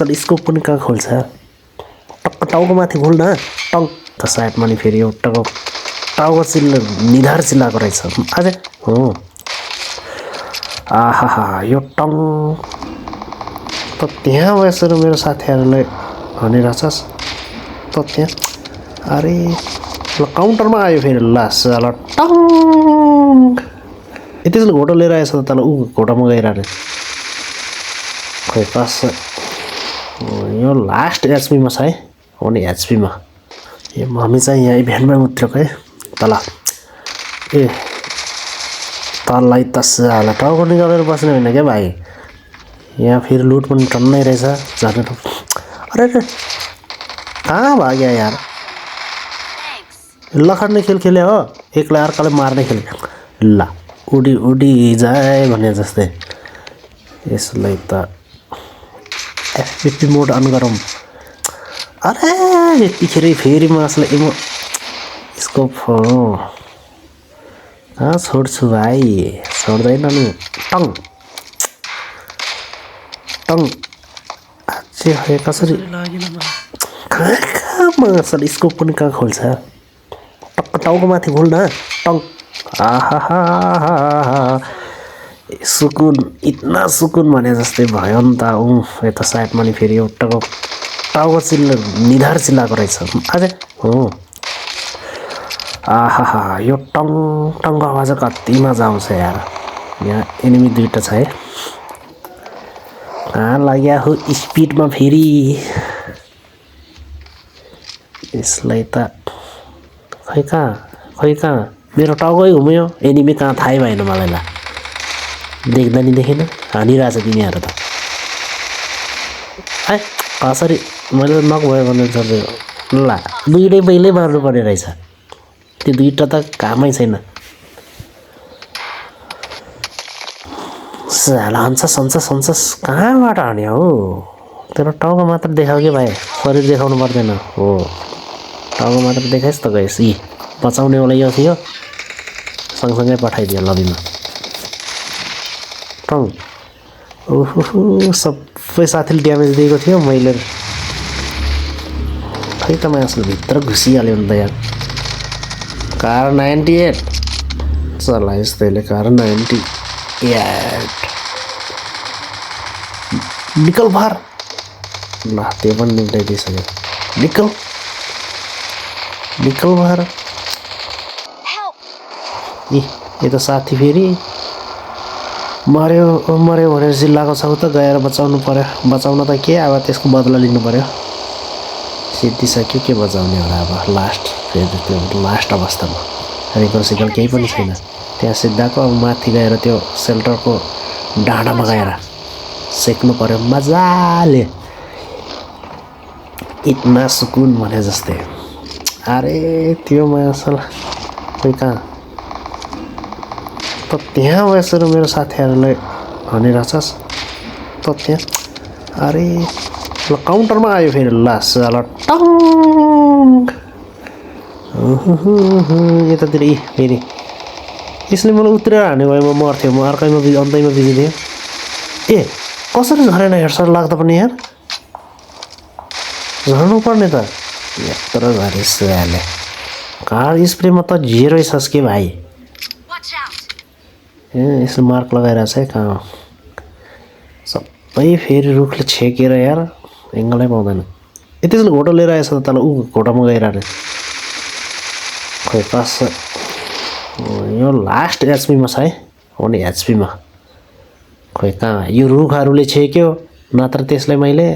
तर स्कोप पनि कहाँ खोल्छ टक्क टाउको माथि खोल न टङ त साइडमा नि फेरि एउटा टाउको निधार चिल्लाएको रहेछ अझै हो आहा यो टङ त त्यहाँ बसेर मेरो साथीहरूलाई भनिरहेछस् त त्यहाँ अरे ल काउन्टरमा आयो फेरि लास ल टङ यति चाहिँ घोटो लिएर आएछ त तल ऊ घोटामा गइरहने खै पास यो लास्ट एचपीमा छ है हो नि एचपीमा यो हामी चाहिँ यहाँ भ्यानमै उत्रेको है तल ए तललाई त साला टाउको निकालेर बस्ने होइन क्या भाइ यहाँ फेरि लुट पनि टन्नै रहेछ झन् अरे कहाँ भाग्यो यार लखड्ने खेल खेल्यो हो एकलाई अर्कालाई मार्ने खेल ल उडी उडी जाए भने जस्तै यसलाई त एफपी मोड अन गरौँ अरे यतिखेर फेरि म यसलाई स्कोप कहाँ छोड्छु भाइ छोड्दैन नि टङ टङ अझै है कसरी कहाँ असल स्कोप पनि कहाँ खोल्छ टक्क टाउको माथि खोल न टङ आहा सुकुन इतना सुकुन भने जस्तै भयो नि त यता साइडमा नि फेरि एउटा टाउको निधार चिल्लाएको रहेछ अझै हो आहा यो टङ टङको आवाज कति मजा आउँछ यार यहाँ एनिमी दुईटा छ है कहाँ लाग्यो हो स्पिडमा फेरि यसलाई त खै कहाँ मेरो टाउकै घुम्यो एनिमी कहाँ थाहै भएन मलाई ल देख्दा नि देखेन हानिरहेछ तिनीहरू त है कसरी मैले नगयो भने ल दुईटै पहिल्यै मार्नु पर्ने रहेछ त्यो दुईटा त कामै छैन साला सन्चस कहाँबाट हाने हो तेरो टाउको मात्र देखाऊ कि भाइ शरीर देखाउनु पर्दैन हो टाउको मात्र देखाइस् त गएस् यी बचाउनेवाला यो थियो सँगसँगै पठाइदियो लबीमा टङ ओहो सबै साथीले ड्यामेज दिएको थियो मैले खै त म असल भित्र घुसिहाल्यो नि त यार कार 98 चलाइस् तैँले कार 98 निकल बाहर ल त्यो पनि निक्टाइदिइसक्यो निकल बाहर यो त साथी फेरि मर्यो भनेर जिल्लाको छौ त गएर बचाउनु पर्यो बचाउन त के अब त्यसको बदला लिनु पर्यो सिद्धिसक्यो के बचाउने होला अब लास्ट फेरि त्यो लास्ट अवस्थामा रिकल केही पनि छैन त्यहाँ सिद्धाको अब माथि गएर त्यो सेल्टरको डाँडामा गएर सेक्नु पर्यो मजाले इतना सुकुन भने जस्तै अरे त्यो म असल खोइ कहाँ त त्यहाँ बसेर मेरो साथीहरूलाई भनिरहेछस् त त्यहाँ अरे ल काउन्टरमा आयो फेरि लास ल टङ यतातिर फेरि यसले मलाई उत्रेर हान्यो भए म मर्थ्यो म अर्कैमा अन्तैमा बिजी थियो ए कसरी झरेन हेर्सर लाग्दा पनि यार झर्नु पर्ने त यत्रो झरेस हाले कार स्प्रेमा त जेरै छस् के भाइ ए यसले मार्क लगाइरहेछ है कहाँ सबै फेरि रुखले छेकेर यार एङ्गलै पाउँदैन यति चाहिँ घोटो लिएर आएछ त तल ऊ घोटामा गइरहने खै पास यो लास्ट एचपीमा छ है हो नि एचपीमा खै कहाँ यो रुखहरूले छेक्यो नत्र त्यसलाई मैले